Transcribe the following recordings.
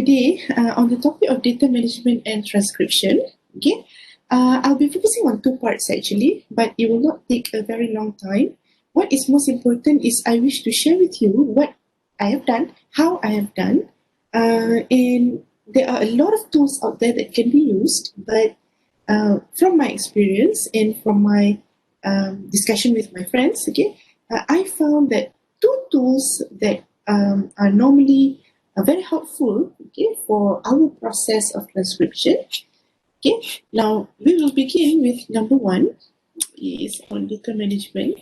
today on the topic of data management and transcription. Okay, I'll be focusing on two parts actually, but it will not take a very long time. What is most important is I wish to share with you what I have done, how I have done, and there are a lot of tools out there that can be used, but from my experience and from my discussion with my friends, okay, I found that two tools that are normally very helpful, okay, for our process of transcription. Okay, now we will begin with number one, is on data management.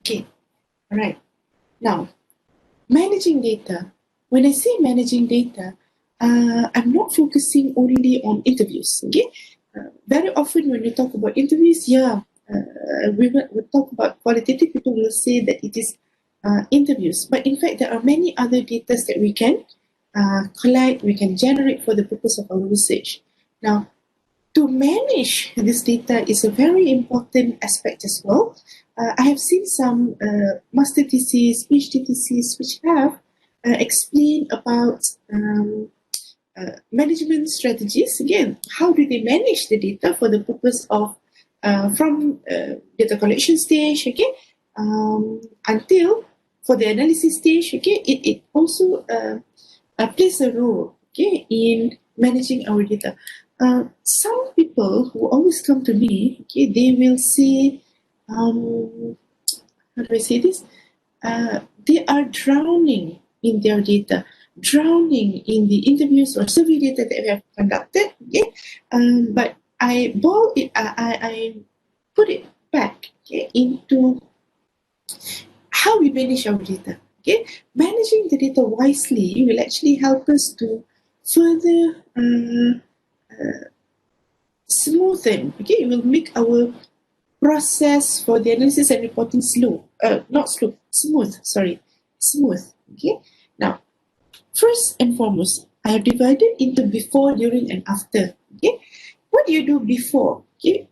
Okay, all right. Now, managing data. When I say managing data, I'm not focusing only on interviews. Okay, very often when we talk about interviews, we talk about qualitative. People will say that it is interviews, but in fact there are many other data that we can collect, we can generate for the purpose of our research. Now, to manage this data is a very important aspect as well. I have seen some master theses, PhD theses, which have explained about management strategies. Again, how do they manage the data for the purpose of from data collection stage, okay, until for the analysis stage, okay, it also plays a role, okay, in managing our data. Some people who always come to me, okay, they will say, how do I say this? They are drowning in their data, drowning in the interviews or survey data that we have conducted, okay, but I put it back, okay, into how we manage our data. Okay, managing the data wisely will actually help us to further smoothen. Okay, it will make our process for the analysis and reporting smooth. Smooth. Okay. Now, first and foremost, I have divided into before, during, and after. Okay, what do you do before? Okay,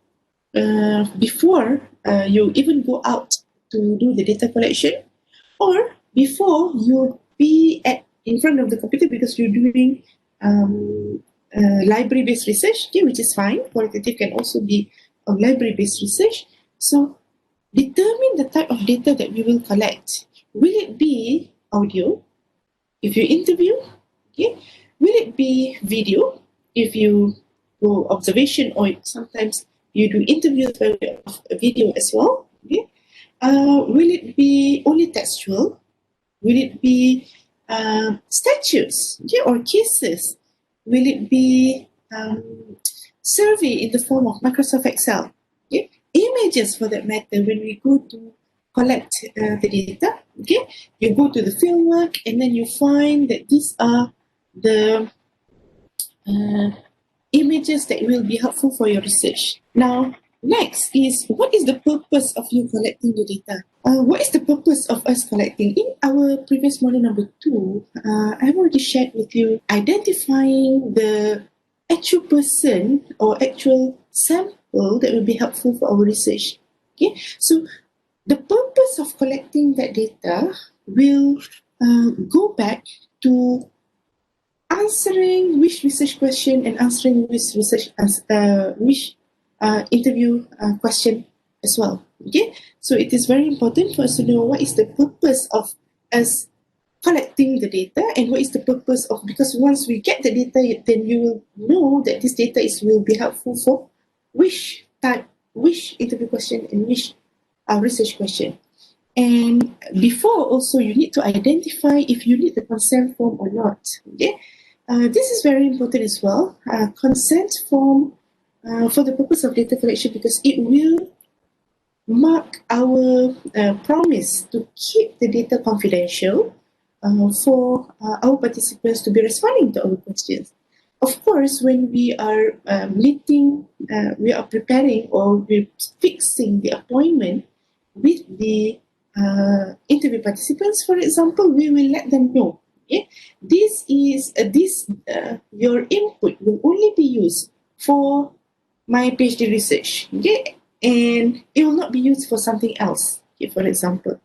before you even go out to do the data collection, or before you be in front of the computer because you're doing library-based research, okay, which is fine. Qualitative can also be a library-based research. So determine the type of data that we will collect. Will it be audio if you interview? Okay. Will it be video if you do observation, or sometimes you do interviews by way of video as well? Okay. Will it be only textual? Will it be statues, okay, or cases? Will it be survey in the form of Microsoft Excel? Okay? Images, for that matter, when we go to collect the data, okay, you go to the fieldwork and then you find that these are the images that will be helpful for your research. Now, next is, what is the purpose of you collecting the data? What is the purpose of us collecting? In our previous module number 2, I've already shared with you identifying the actual person or actual sample that will be helpful for our research. Okay, so the purpose of collecting that data will go back to answering which research question and answering which research interview question as well. Okay, so it is very important for us to know what is the purpose of us collecting the data and what is the purpose of, because once we get the data, then you will know that this data will be helpful for which interview question and which research question. And before also, you need to identify if you need the consent form or not. Okay, this is very important as well. Consent form for the purpose of data collection, because it will mark our promise to keep the data confidential for our participants to be responding to our questions. Of course, when we are we are preparing or we're fixing the appointment with the interview participants, for example, we will let them know, okay, your input will only be used for my PhD research, okay, and it will not be used for something else, okay, for example.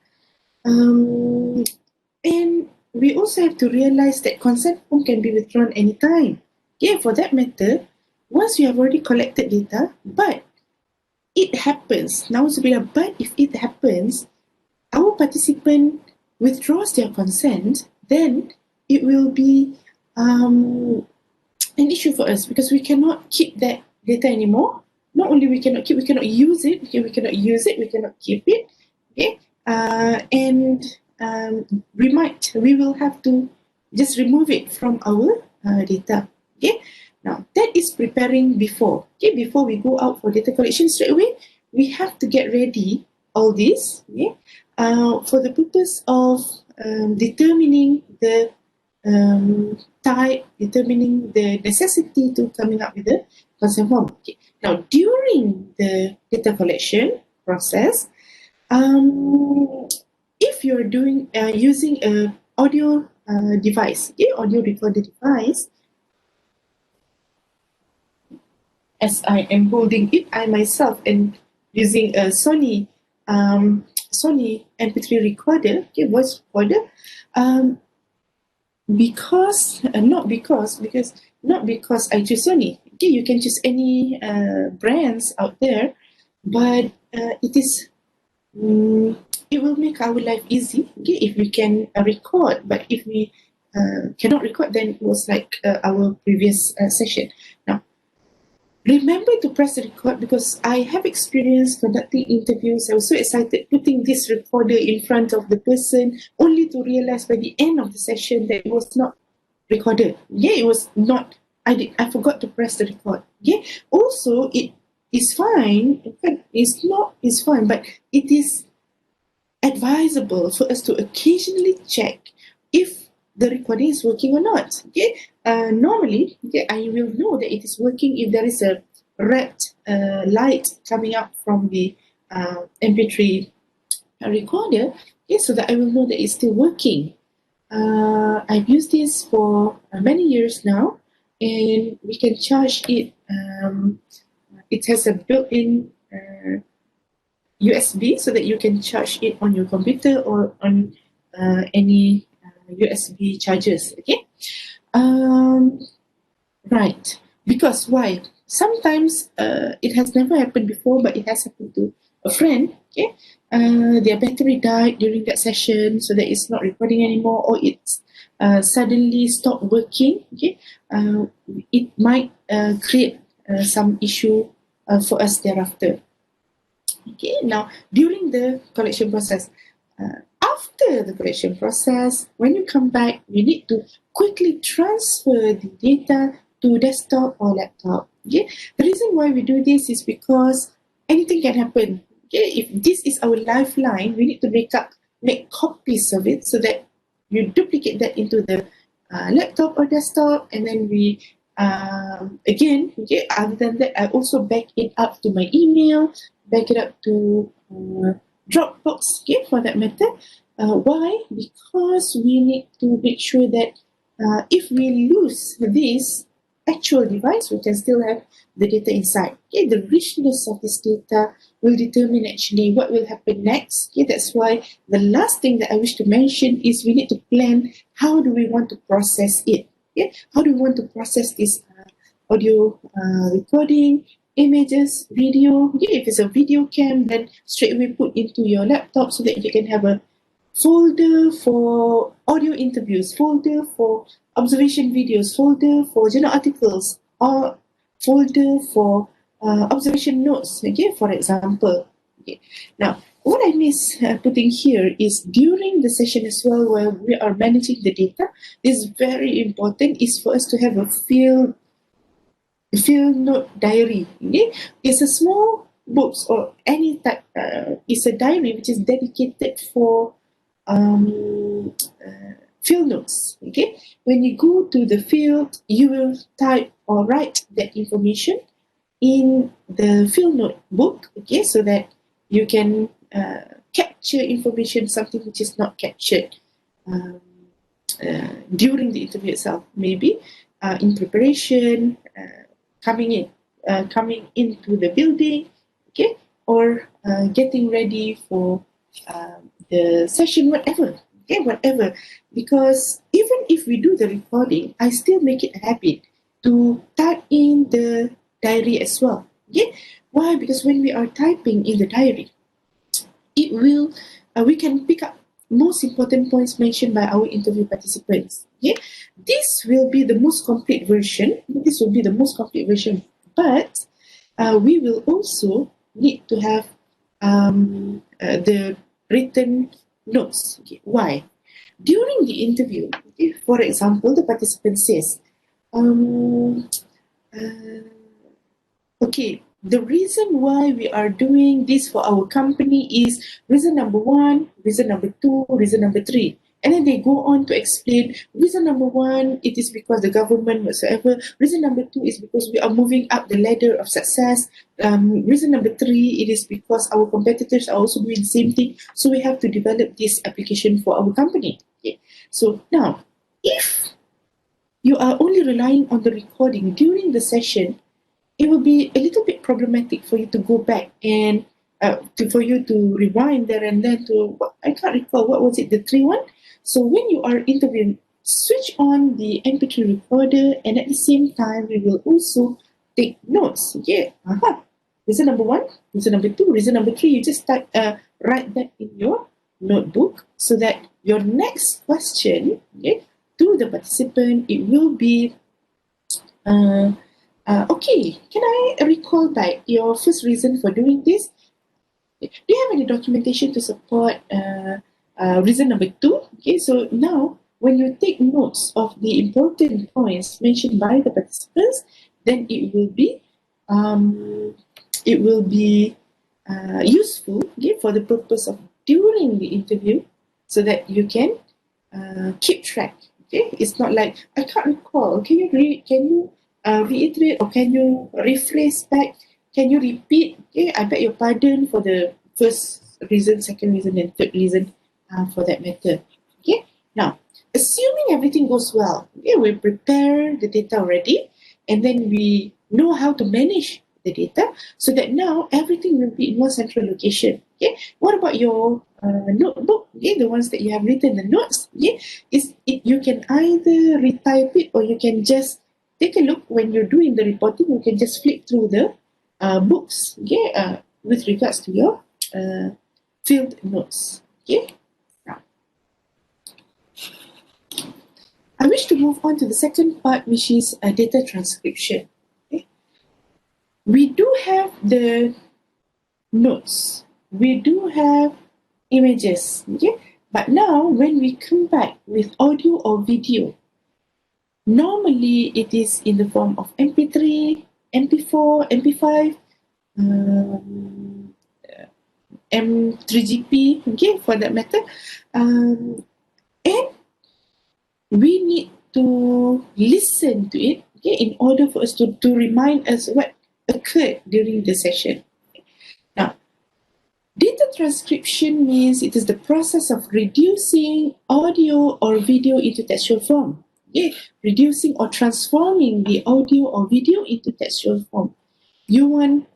And we also have to realize that consent form can be withdrawn anytime. Okay, for that matter, once you have already collected data, but it happens, but if it happens, our participant withdraws their consent, then it will be an issue for us because we cannot keep that data anymore. Not only we cannot use it, okay, we cannot keep it, okay, and we will have to just remove it from our data, okay. Now that is preparing before, okay, before we go out for data collection straight away, we have to get ready all this, okay, for the purpose of determining the type, determining the necessity to coming up with the consent form. Okay. Now, during the data collection process, if you're doing using a audio device, okay, audio recorder device, as I am holding it, I myself am using a Sony MP3 recorder, okay, voice recorder. Not because I choose Sony. Okay, you can choose any brands out there, but it will make our life easy. Okay, if we can record, but if we cannot record, then it was like our previous session. Now, remember to press the record because I have experience conducting interviews. I was so excited putting this recorder in front of the person only to realize by the end of the session that it was not recorded. Yeah, it was not. I forgot to press the record. Yeah. Also, it is fine. In fact, it's fine, but it is advisable for us to occasionally check if the recording is working or not. Okay. Normally, okay, I will know that it is working if there is a red light coming up from the MP3 recorder. Okay, so that I will know that it's still working. I've used this for many years now, and we can charge it. It has a built-in USB so that you can charge it on your computer or on any USB chargers. Okay, right. Because why? Sometimes it has never happened before, but it has happened to a friend. Okay, their battery died during that session, so that it's not recording anymore, or it's suddenly stopped working. Okay, it might create some issue for us thereafter. Okay, now during the collection process, after the collection process, when you come back, you need to quickly transfer the data to desktop or laptop. Okay, the reason why we do this is because anything can happen. Okay, if this is our lifeline, we need to make copies of it so that you duplicate that into the laptop or desktop, and then we again, okay, other than that, I also back it up to my email, back it up to Dropbox, okay, for that matter. Why? Because we need to make sure that if we lose this actual device, we can still have the data inside. Okay, the richness of this data will determine actually what will happen next. Okay, that's why the last thing that I wish to mention is we need to plan how do we want to process it. Okay, how do we want to process this audio recording, images, video. Okay, if it's a video cam, then straight away put into your laptop so that you can have a folder for audio interviews, folder for observation videos, folder for journal articles, or folder for observation notes, okay, for example. Okay. Now, what I miss putting here is during the session as well, where we are managing the data, is very important is for us to have a field note diary. Okay? It's a small books or any type. It's a diary which is dedicated for field notes. Okay, when you go to the field, you will type or write that information in the field note book. Okay, so that you can capture information, something which is not captured during the interview itself. Maybe in preparation, coming into the building, okay, or getting ready for the session, whatever. okay, whatever. Because even if we do the recording, I still make it a habit to type in the diary as well. Okay, why? Because when we are typing in the diary, it will we can pick up most important points mentioned by our interview participants. Okay, this will be the most complete version. This will be the most complete version, but we will also need to have the written notes. Okay, why? During the interview, if, for example, the participant says, um, uh, okay, the reason why we are doing this for our company is reason number one, reason number two, reason number three. And then they go on to explain reason number one, it is because the government whatsoever. Reason number two is because we are moving up the ladder of success. Reason number three, it is because our competitors are also doing the same thing. So we have to develop this application for our company. Okay. So now, if you are only relying on the recording during the session, it will be a little bit problematic for you to go back and for you to rewind there and then to, I can't recall, what was it, the 3-1? So when you are interviewing, switch on the MP3 recorder, and at the same time, we will also take notes. Yeah, reason number one, reason number two, reason number three, you just write that in your notebook so that your next question, okay, to the participant, it will be okay, can I recall back your first reason for doing this? Do you have any documentation to support reason number two? Okay, so now when you take notes of the important points mentioned by the participants, then it will be useful, okay, for the purpose of during the interview, so that you can keep track. Okay, it's not like I can't recall. Can you reiterate, or can you rephrase back? Can you repeat? Okay, I beg your pardon for the first reason, second reason, and third reason for that matter. Okay, now assuming everything goes well, okay, we prepare the data already, and then we know how to manage the data so that now everything will be in one central location. Okay, what about your notebook? Okay, the ones that you have written the notes. Okay, you can either retype it, or you can just take a look when you're doing the reporting. You can just flip through the books. Okay, with regards to your field notes. Okay. Now, I wish to move on to the second part, which is data transcription. Okay. We do have the notes. We do have images. Okay. But now, when we come back with audio or video, normally it is in the form of MP3, MP4, MP5, M3GP, okay, for that matter. And we need to listen to it, okay, in order for us to remind us what occurred during the session. Now, data transcription means it is the process of reducing audio or video into textual form. Okay, reducing or transforming the audio or video into textual form. You want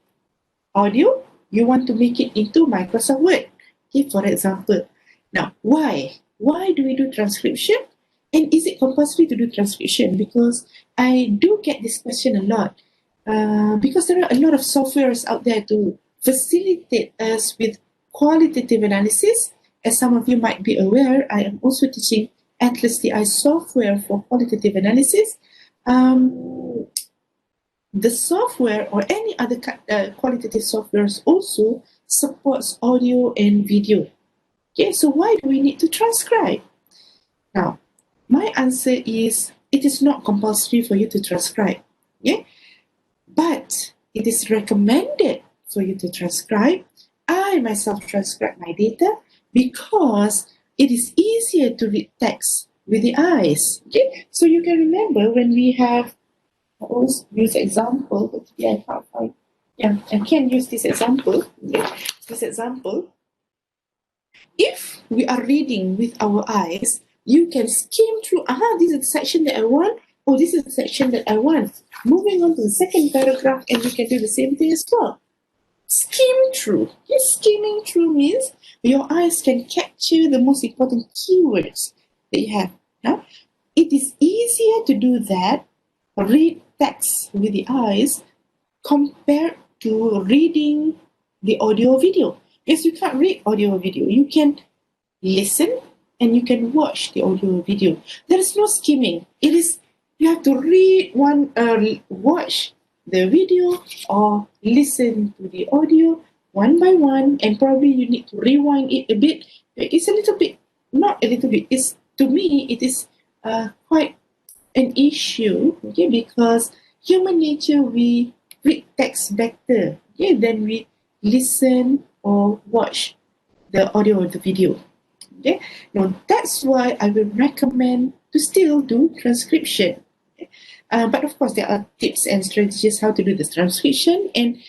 audio, you want to make it into Microsoft Word. Okay, for example. Now, why? Why do we do transcription? And is it compulsory to do transcription? Because I do get this question a lot. Because there are a lot of softwares out there to facilitate us with qualitative analysis. As some of you might be aware, I am also teaching Atlas TI software for qualitative analysis. The software or any other qualitative softwares also supports audio and video. Okay, so why do we need to transcribe? Now, my answer is it is not compulsory for you to transcribe. Okay? But it is recommended for you to transcribe. I myself transcribe my data because it is easier to read text with the eyes. Okay? So you can remember when we have, I always use example, but yeah, I can't find. Yeah, I can use this example. Yeah, this example. If we are reading with our eyes, you can skim through, this is the section that I want, or this is the section that I want. Moving on to the second paragraph, and you can do the same thing as well. skim through. Yes, skimming through means your eyes can capture the most important keywords that you have. Yeah? It is easier to do that, read text with the eyes, compared to reading the audio video. Yes, you can't read audio video. You can listen and you can watch the audio video. There is no skimming. It is you have to watch the video or listen to the audio one by one, and probably you need to rewind it a bit. It's a little bit, not a little bit. It's to me, it is quite an issue, okay, because human nature, we read text better, okay, than we listen or watch the audio or the video. Okay, now that's why I will recommend to still do transcription. Okay? But of course, there are tips and strategies how to do the transcription, and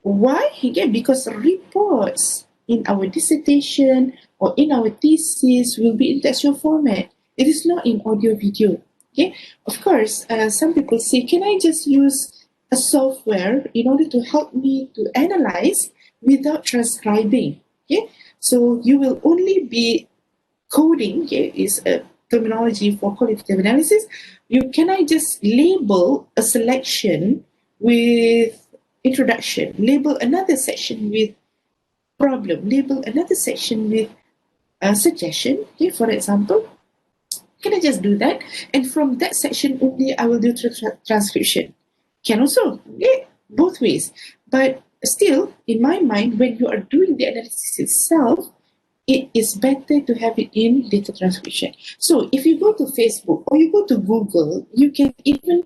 why? Again, because reports in our dissertation or in our thesis will be in textual format. It is not in audio video. Okay, of course, some people say, can I just use a software in order to help me to analyze without transcribing? Okay, so you will only be coding, okay, is a terminology for qualitative analysis. Can I just label a selection with introduction, label another section with problem, label another section with a suggestion, okay, for example? Can I just do that? And from that section only, I will do transcription. Can also, yeah, both ways. But still, in my mind, when you are doing the analysis itself, it is better to have it in data transcription. So if you go to Facebook or you go to Google, you can even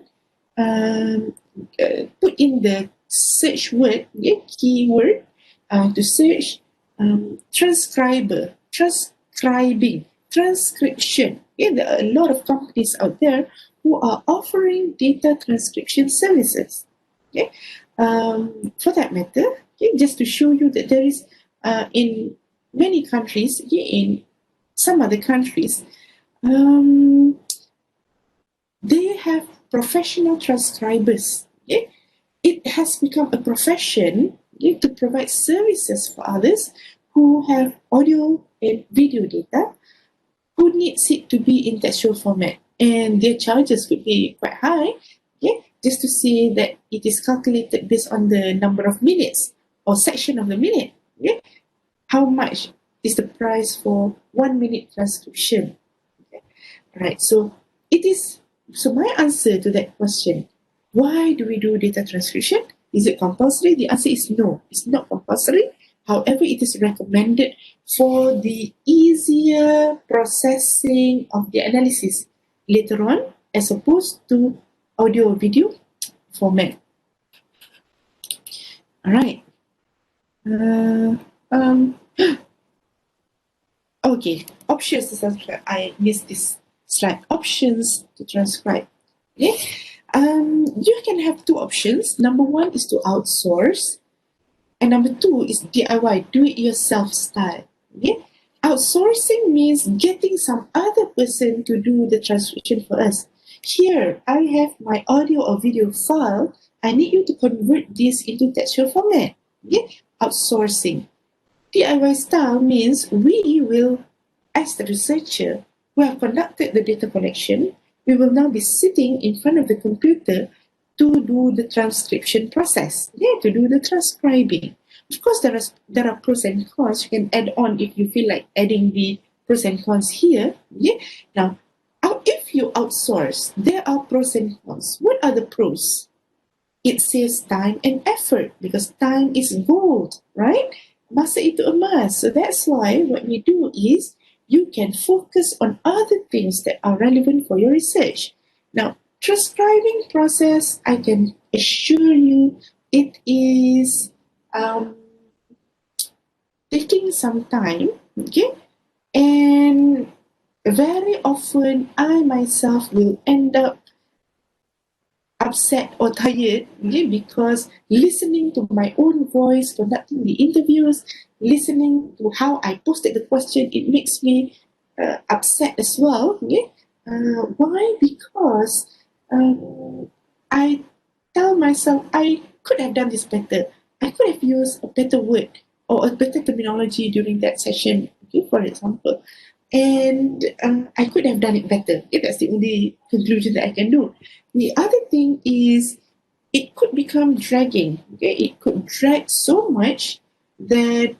put in the search word, yeah, keyword, to search transcribing, transcription. Yeah, there are a lot of companies out there who are offering data transcription services. Okay? For that matter, okay, just to show you that there is in many countries, okay, in some other countries, they have professional transcribers. Okay? It has become a profession, okay, to provide services for others who have audio and video data who needs it to be in textual format, and their charges could be quite high, okay, just to say that it is calculated based on the number of minutes or section of the minute. Okay? How much is the price for 1 minute transcription? Okay? Right, so my answer to that question, why do we do data transcription? Is it compulsory? The answer is no, it's not compulsory. However, it is recommended for the easier processing of the analysis later on, as opposed to audio or video format. All right. Okay, options to transcribe. I missed this slide. Options to transcribe. Okay. You can have two options. Number one is to outsource, and number two is DIY, do it yourself style. Okay? Outsourcing means getting some other person to do the transcription for us. Here, I have my audio or video file. I need you to convert this into textual format. Okay? Outsourcing. DIY style means we will, as the researcher who have conducted the data collection, we will now be sitting in front of the computer to do the transcription process, yeah, to do the transcribing. Of course, there are pros and cons. You can add on if you feel like adding the pros and cons here. Yeah. Now, if you outsource, there are pros and cons. What are the pros? It saves time and effort, because time is gold, right? Masa itu emas. So that's why what we do is you can focus on other things that are relevant for your research. Now, transcribing process, I can assure you, it is taking some time, okay? And very often, I myself will end up upset or tired, okay, because listening to my own voice, conducting the interviews, listening to how I posted the question, it makes me upset as well. Okay? Why? Because I tell myself I could have done this better. I could have used a better word or a better terminology during that session, okay, for example. And I could have done it better. Okay, that's the only conclusion that I can do. The other thing is it could become dragging. Okay, it could drag so much that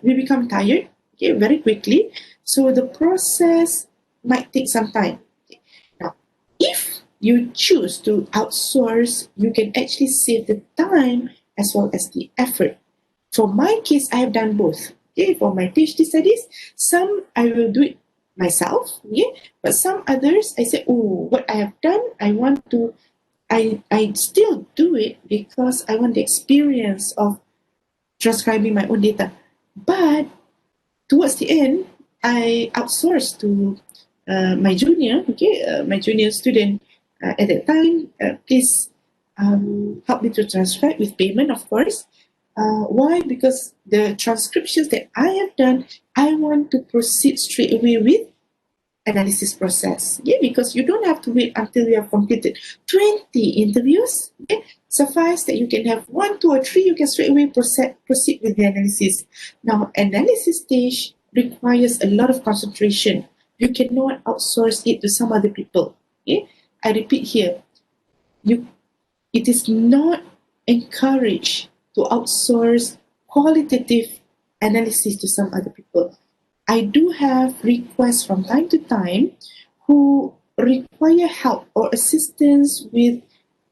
we become tired, okay, very quickly. So the process might take some time. Okay. Now, if you choose to outsource, you can actually save the time as well as the effort. For my case, I have done both. Okay, for my PhD studies, some I will do it myself. Okay, but some others I say, oh, what I have done, I still do it because I want the experience of transcribing my own data. But towards the end, I outsourced to my junior student at that time. Please help me to transcribe with payment, of course. Why? Because the transcriptions that I have done, I want to proceed straight away with analysis process. Yeah, because you don't have to wait until you have completed 20 interviews. Okay? Suffice that you can have 1, 2, or 3, you can straight away proceed with the analysis. Now, analysis stage requires a lot of concentration. You cannot outsource it to some other people. Okay? I repeat here, it is not encouraged to outsource qualitative analysis to some other people. I do have requests from time to time who require help or assistance with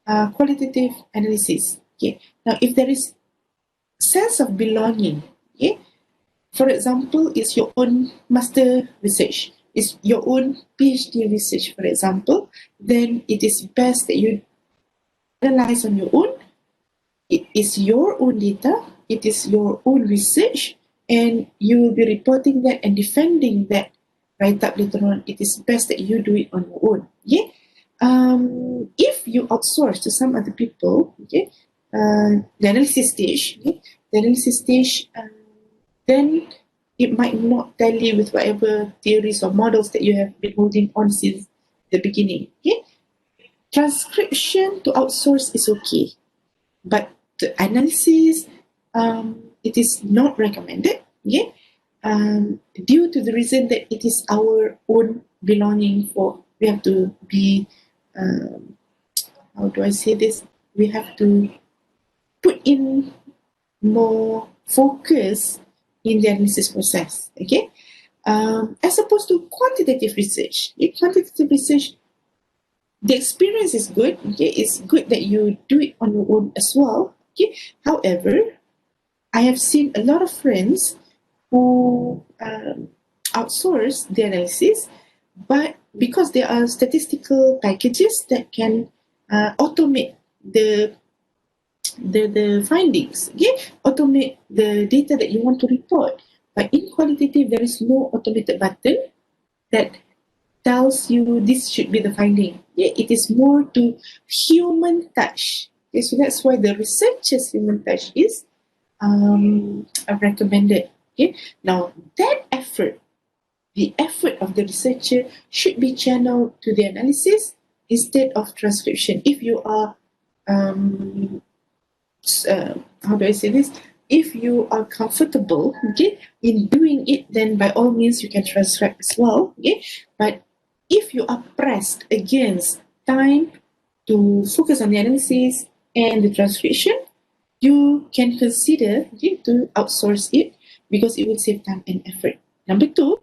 qualitative analysis. Okay. Now, if there is sense of belonging, okay, for example, it's your own master research, it's your own PhD research, for example, then it is best that you analyze on your own. It is your own data, it is your own research, and you will be reporting that and defending that write up later on. It is best that you do it on your own. Okay? If you outsource to some other people, okay, the analysis stage, okay, then it might not tally with whatever theories or models that you have been holding on since the beginning. Okay? Transcription to outsource is okay, but the analysis, it is not recommended, okay? Due to the reason that it is our own belonging. For we have to be, how do I say this? We have to put in more focus in the analysis process, okay? As opposed to quantitative research. In quantitative research, the experience is good. Okay, it's good that you do it on your own as well. Okay, however, I have seen a lot of friends who outsource the analysis, but because there are statistical packages that can automate the findings, okay, automate the data that you want to report. But in qualitative, there is no automated button that tells you this should be the finding. Yeah, it is more to human touch. Okay, so that's why the researcher's human touch is recommended. Okay, now that effort, the effort of the researcher should be channeled to the analysis instead of transcription. If you are, how do I say this? If you are comfortable, okay, in doing it, then by all means you can transcribe as well. Okay, but if you are pressed against time to focus on the analysis and the transcription, you can consider, okay, to outsource it because it will save time and effort. Number 2,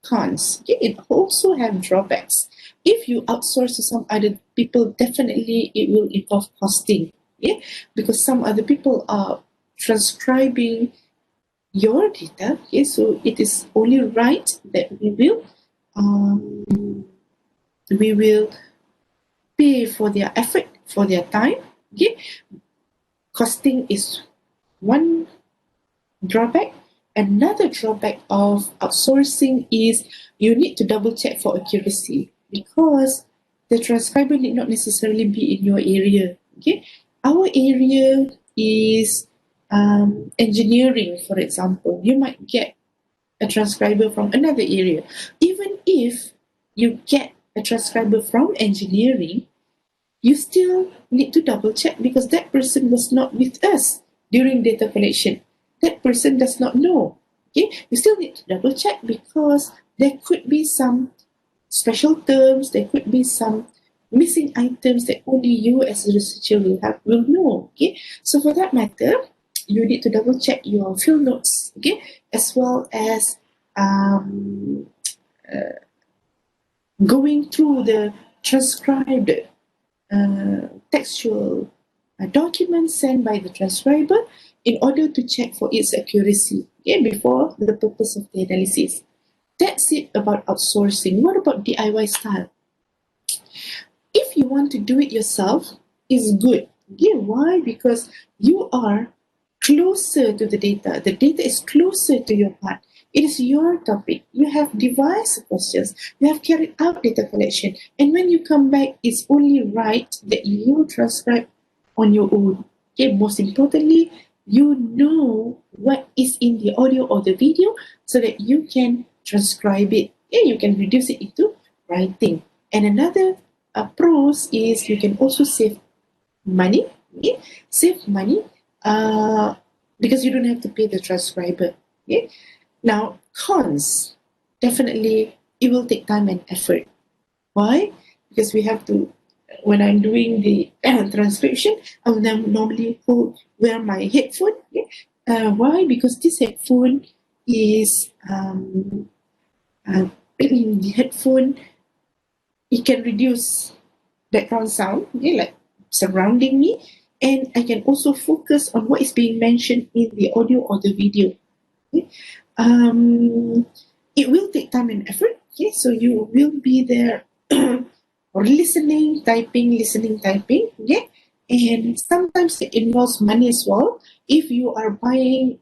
cons. Okay, it also have drawbacks. If you outsource to some other people, definitely it will involve costing. Yeah, because some other people are transcribing your data. Okay, so it is only right that we will pay for their effort, for their time. Okay, costing is one drawback. Another drawback of outsourcing is you need to double check for accuracy because the transcriber need not necessarily be in your area. Okay, our area is engineering, for example. You might get a transcriber from another area. Even if you get a transcriber from engineering, you still need to double check because that person was not with us during data collection. That person does not know. Okay, you still need to double check because there could be some special terms, there could be some missing items that only you as a researcher will know. Okay, so for that matter, you need to double check your field notes, okay, as well as going through the transcribed textual documents sent by the transcriber in order to check for its accuracy, okay, before the purpose of the analysis. That's it about outsourcing. What about DIY style? If you want to do it yourself, it's good. Okay, why? Because you are closer to the data. The data is closer to your part. It is your topic. You have devised questions. You have carried out data collection. And when you come back, it's only right that you transcribe on your own. Okay, most importantly, you know what is in the audio or the video so that you can transcribe it. Okay, you can reduce it into writing. And another pros is you can also save money. Okay? Save money because you don't have to pay the transcriber. Okay? Now, cons, definitely it will take time and effort. Why? Because we have to, when I'm doing the transcription, I will normally wear my headphone. Okay? Why? Because this headphone is the headphone, it can reduce background sound, okay, like surrounding me, and I can also focus on what is being mentioned in the audio or the video. Okay? It will take time and effort. Okay, so you will be there or listening, typing. Okay, and sometimes it involves money as well. If you are buying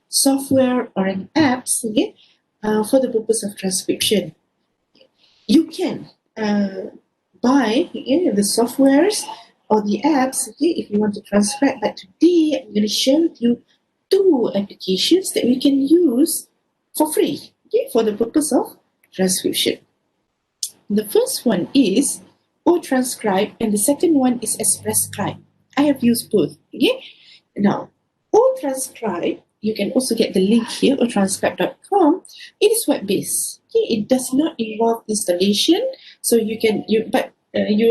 software or an apps, okay, for the purpose of transcription, you can buy the softwares or the apps, okay, if you want to transcribe. But today I'm going to share with you two applications that we can use for free, okay, for the purpose of transcription. The first one is OTranscribe and the second one is ExpressScribe. I have used both. Okay, now OTranscribe, you can also get the link here, otranscribe.com. It is web-based. Okay, it does not involve installation, so you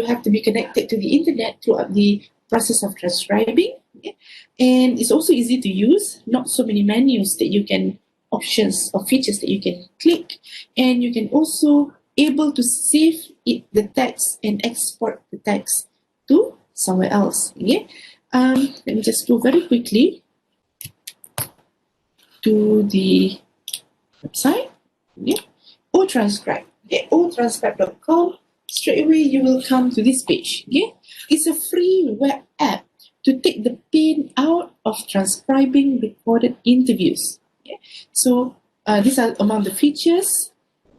have to be connected to the internet throughout the process of transcribing. Okay? And it's also easy to use. Not so many menus that you can, options or features that you can click, and you can also able to save the text and export the text to somewhere else. Okay, let me just go very quickly to the website. Okay, OTranscribe. Okay, otranscribe.com. Straight away you will come to this page. Okay, it's a free web app to take the pain out of transcribing recorded interviews. Okay, so these are among the features.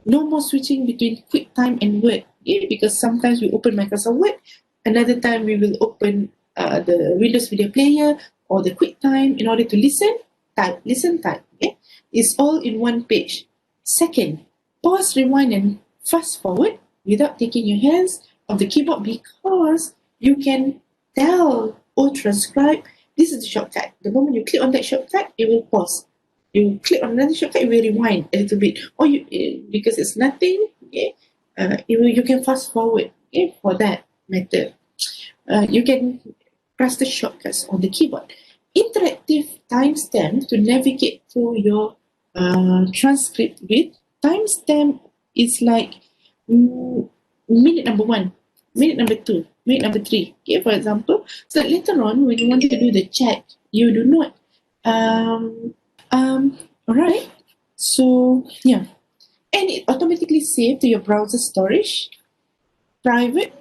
No more switching between QuickTime and Word, okay? Because sometimes we open Microsoft Word, another time we will open the Windows Media Player or the QuickTime in order to listen, type. Okay? It's all in one page. Second, pause, rewind, and fast forward without taking your hands off the keyboard because you can tell OTranscribe this is the shortcut. The moment you click on that shortcut, it will pause. You click on another shortcut, it will rewind a little bit, or because it's nothing, okay, you can fast forward, okay, for that method. You can press the shortcuts on the keyboard. Interactive timestamp to navigate through your transcript with. Timestamp is like minute number 1, minute number 2, minute number 3, okay, for example. So later on, when you want to do the check, you do not alright, so yeah, and it automatically saves to your browser storage. Private,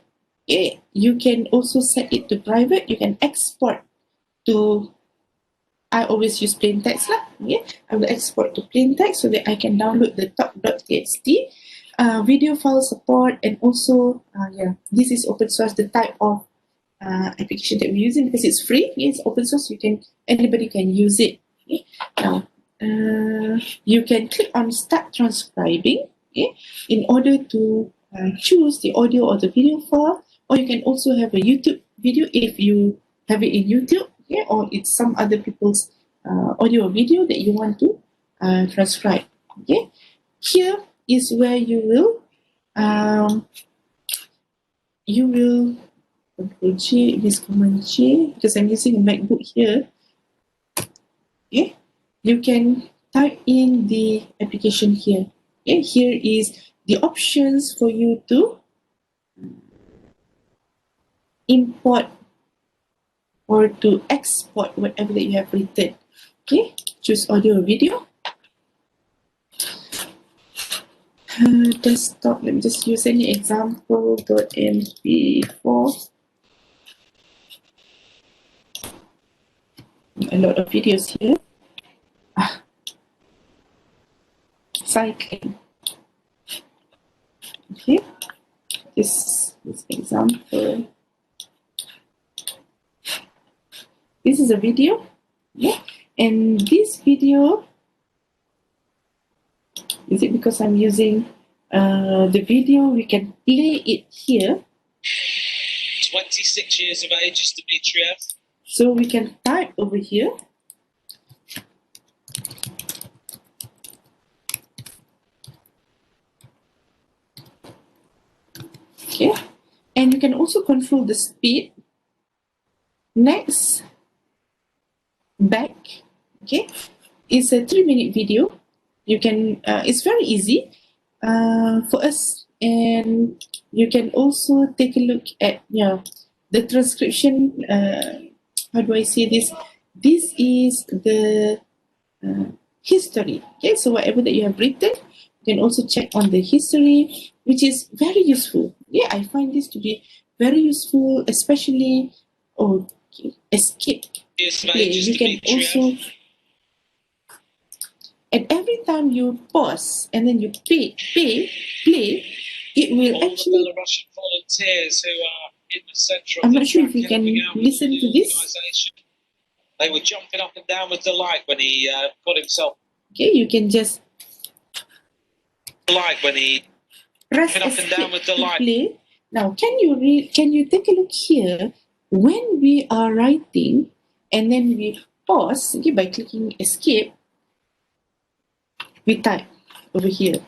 okay, you can also set it to private. You can export to, I always use plain text lah. Okay, I will export to plain text so that I can download the talk.txt. Video file support, and also this is open source, the type of application that we're using, because it's free. It's open source, anybody can use it. Okay? Now you can click on start transcribing, okay, in order to choose the audio or the video file, or you can also have a YouTube video if you have it in YouTube. okay, or it's some other people's audio or video that you want to transcribe. Okay, here is where you will Control J, this Command J, because I'm using a MacBook here. Okay, you can type in the application here. Okay, here is the options for you to import or to export whatever that you have written. Okay, choose audio or video. Desktop, let me just use any example.mp4. A lot of videos here. Cycling. Okay, this example. This is a video. Yeah, and this video, is it because I'm using the video? We can play it here. 26 years of age is Dmitriev. So we can type over here. Okay, and you can also control the speed. Next, back. Okay, it's a 3-minute video. You can. It's very easy for us, and you can also take a look at the transcription. How do I say this? This is the history. Okay, so whatever that you have written, you can also check on the history, which is very useful. Yeah, I find this to be very useful, especially escape play. You can also, and every time you pause and then you play, it will All actually. the Belarusian volunteers who are in the centre of I'm the not sure track if you can helping out listen with to the this. organisation. They were jumping up and down with delight when he got himself. Okay, you can just Delight when he press jumping up and down with escape to delight. play. Now, can you take a look here when we are writing and then we pause, okay, by clicking escape, we type over here.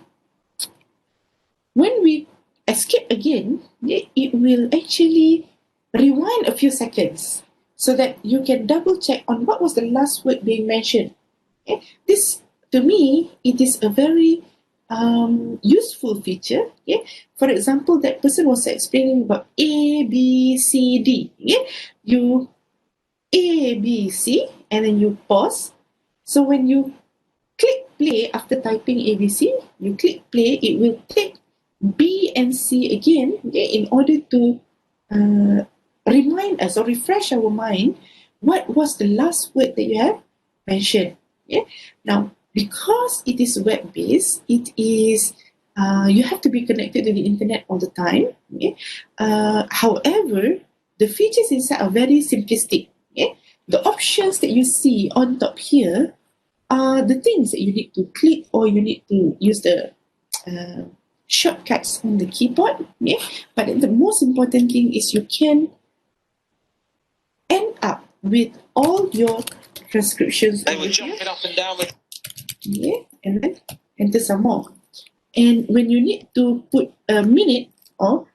When we escape again, it will actually rewind a few seconds so that you can double check on what was the last word being mentioned. Okay? This, to me, it is a very useful feature. Okay? For example, that person was explaining about A, B, C, D. Okay? You A, B, C, and then you pause. So when you click play after typing ABC, you click play, it will take B and C again, okay, in order to remind us or refresh our mind what was the last word that you have mentioned. Okay? Now, because it is web-based, it is you have to be connected to the internet all the time. Okay? However, the features inside are very simplistic. Okay? The options that you see on top here are the things that you need to click or you need to use the shortcuts on the keyboard. Yeah? But the most important thing is you can end up with all your transcriptions. They were jumping up and down with. Yeah, and then enter some more. And when you need to put a minute, or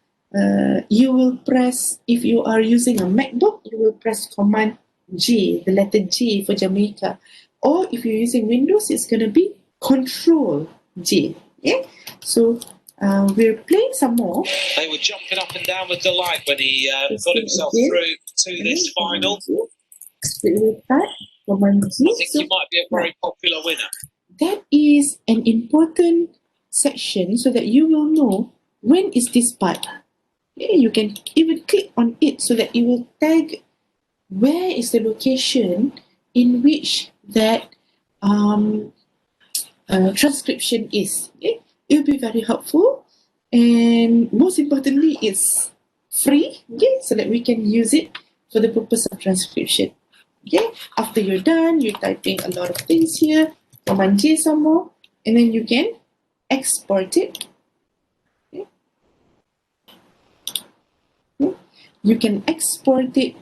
you will press, if you are using a MacBook, you will press Command J, the letter J for Jamaica. Or if you're using Windows, it's going to be Control J. Yeah? So we're playing some more. They were jumping up and down with delight when he got himself through to this final. With that, Command J. I think he might be a very popular winner. That is an important section so that you will know when is this part. Yeah, you can even click on it so that it will tag where is the location in which that transcription is. Okay? It will be very helpful, and most importantly, it's free. Okay, so that we can use it for the purpose of transcription. Okay, after you're done, you're typing a lot of things here. Command J some more, and then you can export it. Okay. Okay. You can export it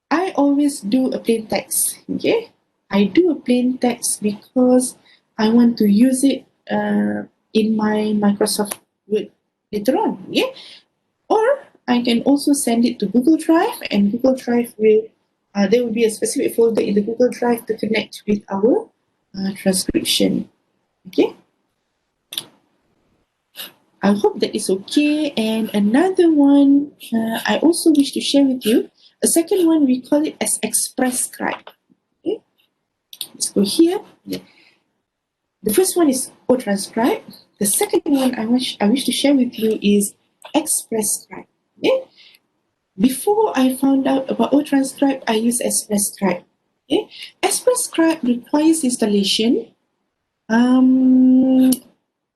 I always do a plain text. Okay, I do a plain text because I want to use it in my Microsoft Word later on. Yeah, or I can also send it to Google Drive, and Google Drive will there will be a specific folder in the Google Drive to connect with our transcription. Okay. I hope that is okay. And another one I also wish to share with you. A second one, we call it as Express Scribe. Okay. Let's go here. Yeah. The first one is O-Transcribe. The second one I wish to share with you is Express Scribe. Okay. Before I found out about O-Transcribe, I use Express Scribe. Okay. Express Scribe requires installation.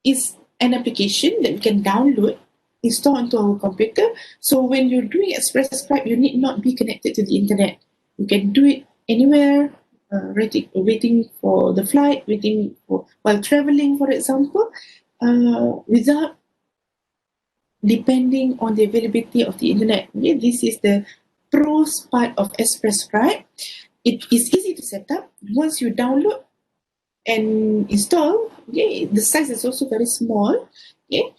It's an application that we can download, install onto our computer. So when you're doing Express Scribe, you need not be connected to the internet. You can do it anywhere, waiting for the flight, while traveling, for example, without depending on the availability of the internet. Okay, this is the pros part of Express Scribe. It is easy to set up. Once you download and install, okay, the size is also very small. Okay,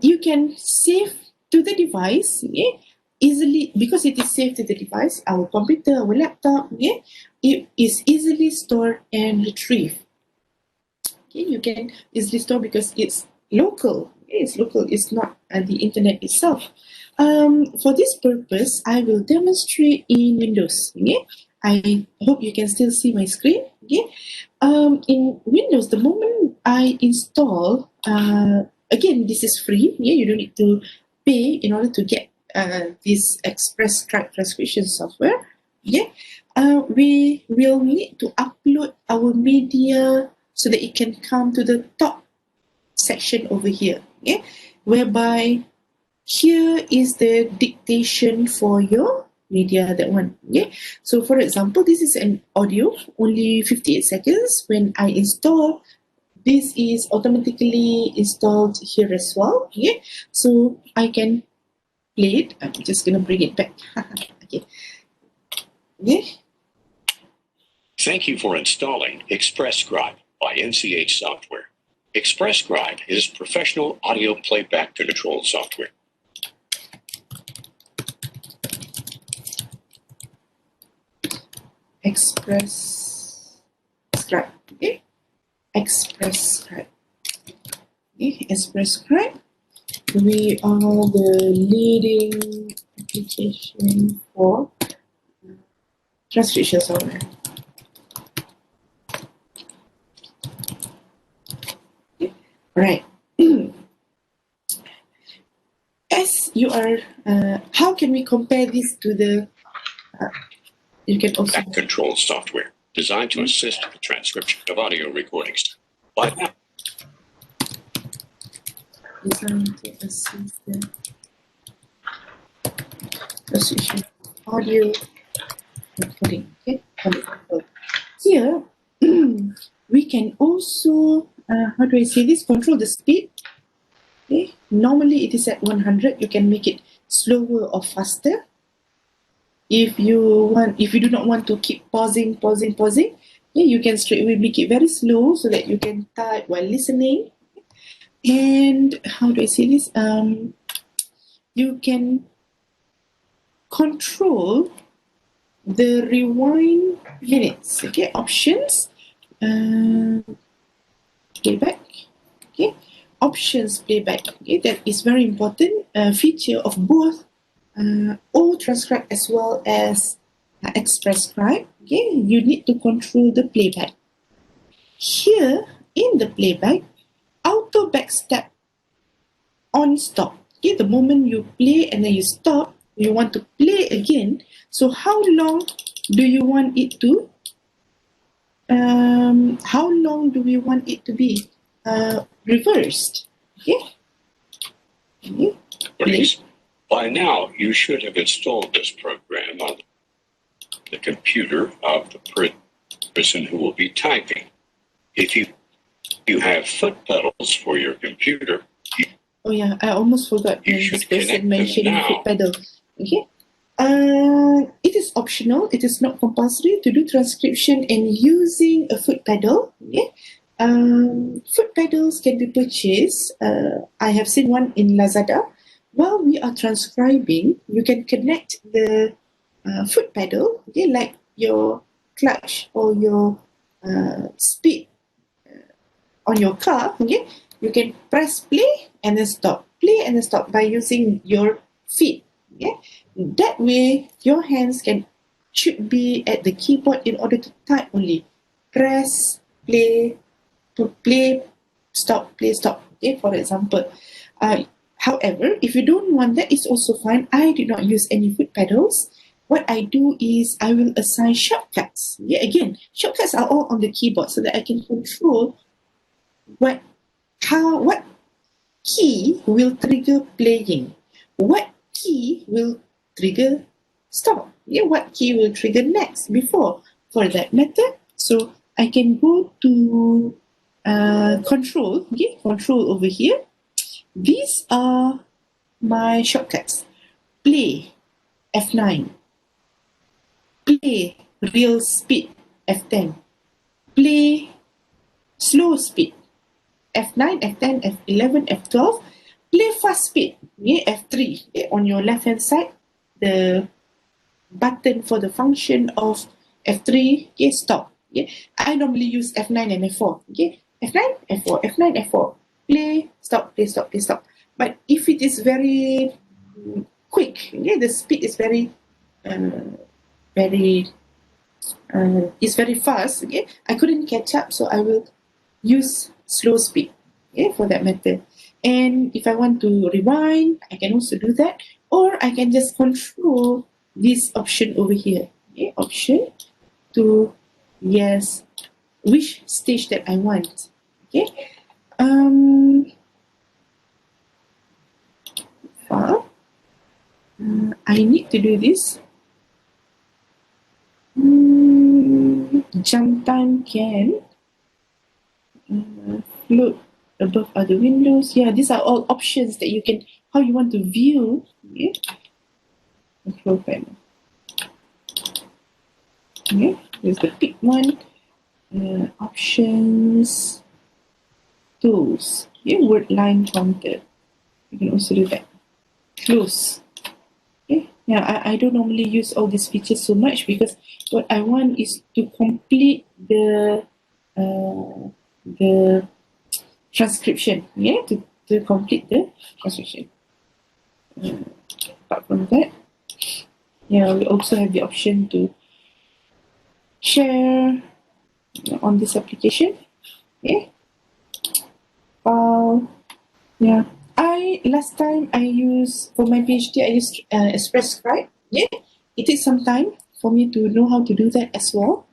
you can save to the device, okay, easily, because it is saved to the device, our computer, our laptop. Okay, it is easily stored and retrieved. Okay, you can easily store because it's local. It's local. It's not the internet itself. For this purpose, I will demonstrate in Windows. Okay, I hope you can still see my screen. Okay, in Windows, the moment I install, again, this is free. Yeah, you don't need to pay in order to get this Express Scribe transcription software. Yeah, we will need to upload our media so that it can come to the top section over here. Okay, whereby here is the dictation for your media, that one. Okay, so for example, this is an audio, only 58 seconds. When I install, this is automatically installed here as well. Okay, so I can play it. I'm just gonna bring it back. Okay. Okay. Thank you for installing Express Scribe by NCH Software. Express Scribe is professional audio playback control software. Express Scribe. Okay, Express Scribe. Okay, Express Scribe. We are the leading application for transcription software. Okay. Right. As you are, how can we compare this to the? You can also control software designed to assist the transcription of audio recordings. By now, designed to assist the transcription audio recording. Okay. Here, we can also, how do I say this? Control the speed. Okay. Normally it is at 100. You can make it slower or faster. If you do not want to keep pausing, okay, you can straightaway make it very slow so that you can type while listening. And how do I say this? You can control the rewind minutes. Okay, options, playback. Okay, options playback. Okay, that is very important feature of both O-Transcribe as well as Express Scribe. Okay, you need to control the playback. Here in the playback, auto backstep on stop. Okay, the moment you play and then you stop, you want to play again. So how long do you want it to? How long do we want it to be reversed? Okay. Okay. please. By now, you should have installed this program on the computer of the person who will be typing. If you have foot pedals for your computer, oh yeah, I almost forgot you when should this person connect them mentioning now. foot pedal. Okay. It is optional. It is not compulsory to do transcription and using a foot pedal. Okay? Foot pedals can be purchased. I have seen one in Lazada. While we are transcribing, you can connect the foot pedal, okay, like your clutch or your speed on your car. Okay, you can press play and then stop, play and then stop by using your feet. Okay, that way your hands should be at the keyboard in order to type only. Press play, to play, stop, play, stop. Okay, for example. However, if you don't want that, it's also fine. I did not use any foot pedals. What I do is I will assign shortcuts. Yeah, again, shortcuts are all on the keyboard so that I can control what key will trigger playing, what key will trigger stop, yeah, what key will trigger next before for that matter. So I can go to control, okay, control over here. These are my shortcuts. Play, F9. Play, real speed, F10. Play, slow speed, F9, F10, F11, F12. Play fast speed, yeah, F3. Yeah, on your left hand side, the button for the function of F3, okay, stop. Yeah. I normally use F9 and F4. Okay, F9, F4, F9, F4. Play, stop, play, stop, play, stop. But if it is very quick, okay, the speed is very is very fast. Okay, I couldn't catch up, so I will use slow speed, okay, for that matter. And if I want to rewind, I can also do that, or I can just control this option over here. Okay, option to yes, which stage that I want. Okay, I need to do this. Jump time can float above other windows. Yeah, these are all options that you can, how you want to view. Okay, control panel. Okay, here's the pick one. Options, tools. Okay, word line counter. You can also do that. Close. Okay, yeah, I don't normally use all these features so much because what I want is to complete the transcription. Yeah, to complete the transcription. Apart from that, yeah, we also have the option to share on this application. Okay, yeah. Last time I used for my PhD, I used Express Scribe. Yeah, it takes some time for me to know how to do that as well.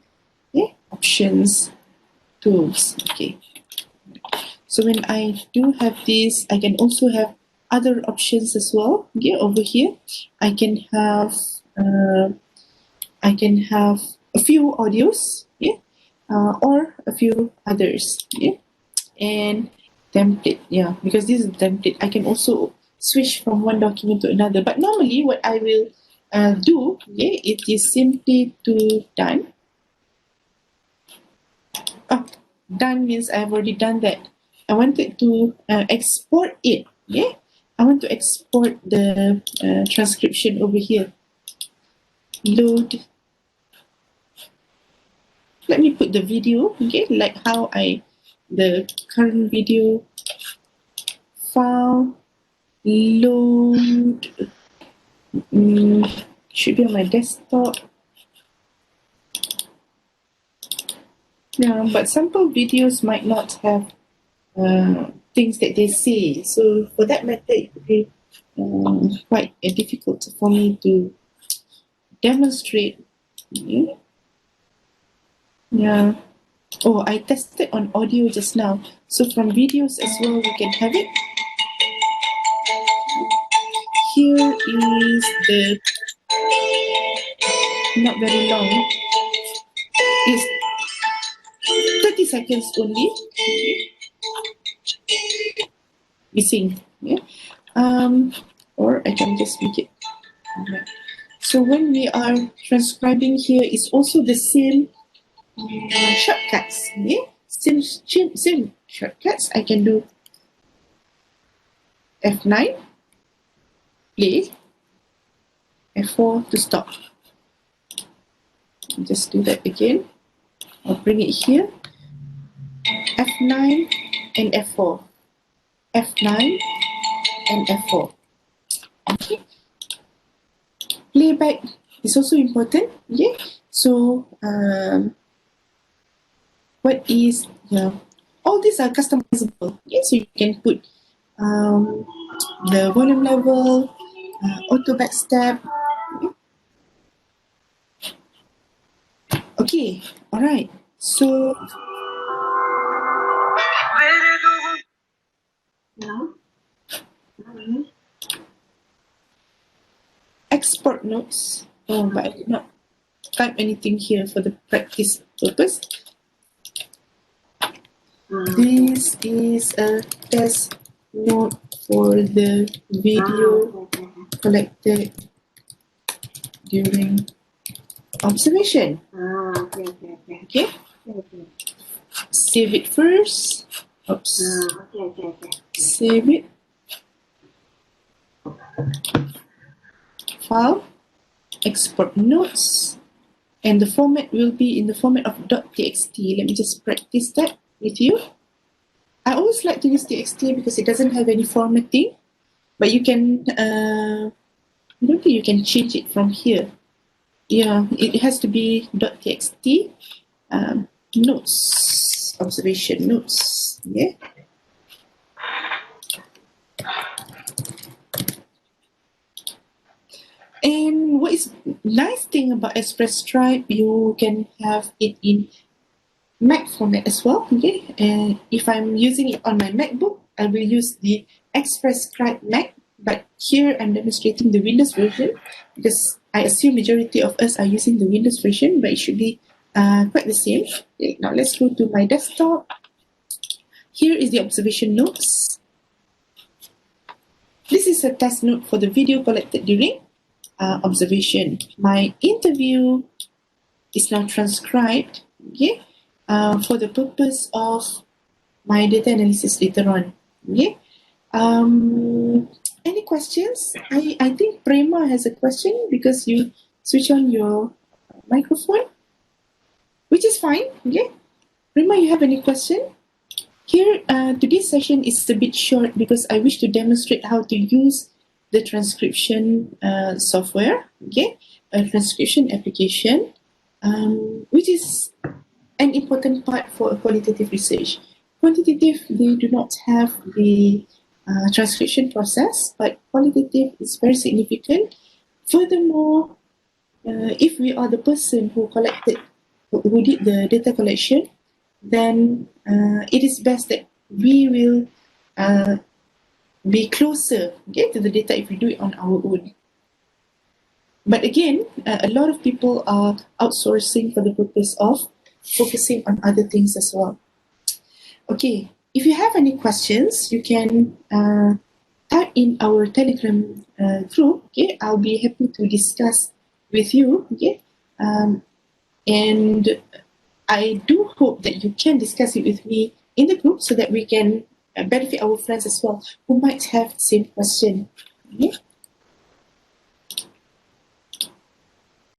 Yeah, options, tools. Okay. So when I do have this, I can also have other options as well. Yeah, over here, I can have a few audios. Yeah, or a few others. Yeah, and template. Yeah, because this is a template, I can also switch from one document to another. But normally, what I will do, yeah, it is simply to done. Oh, done means I've already done that. I wanted to export it. Yeah, I want to export the transcription over here. Load. Let me put the video. Okay, like how the current video file load. Should be on my desktop. Yeah, but sample videos might not have things that they say. So for that matter, it would be quite difficult for me to demonstrate. Yeah. Oh, I tested on audio just now. So from videos as well, we can have it. Here is the not very long. It's 30 seconds only. Missing. Yeah. Or I can just make it. So when we are transcribing here, it's also the same shortcuts. Okay? Same shortcuts. I can do F9, play, F4 to stop. Just do that again. I'll bring it here. F9 and F4. F9 and F4. Okay. Playback is also important. Okay. So what is all these are customizable. Okay. So you can put the volume level, auto backstep. Okay. All right. So export notes. Oh, but I did not type anything here for the practice purpose. This is a test note for the video collected during observation. Okay. Save it first. Oops. Save it. File. Export notes. And the format will be in the format of .txt. Let me just practice that with you. I always like to use txt because it doesn't have any formatting. But you can, I don't think you can change it from here. Yeah, it has to be .txt. Notes, observation notes. Yeah. And what is nice thing about Express Scribe, you can have it in Mac format as well. Okay, and if I'm using it on my MacBook, I will use the Express Scribe Mac. But here I'm demonstrating the Windows version because I assume majority of us are using the Windows version, but it should be quite the same. Okay, now let's go to my desktop. Here is the observation notes. This is a test note for the video collected during observation. My interview is now transcribed, okay, for the purpose of my data analysis later on. Okay. Any questions? I think Prema has a question because you switch on your microphone, which is fine. Okay. Prema, you have any question? Here, today's session is a bit short because I wish to demonstrate how to use the transcription software, okay, a transcription application, which is an important part for a qualitative research. Quantitative, they do not have the transcription process, but qualitative is very significant. Furthermore, if we are the person who did the data collection, then it is best that we will be closer, okay, to the data if we do it on our own. But again, a lot of people are outsourcing for the purpose of focusing on other things as well. Okay, if you have any questions, you can type in our Telegram group. Okay, I'll be happy to discuss with you. Okay, and I do hope that you can discuss it with me in the group so that we can benefit our friends as well who might have the same question. Okay?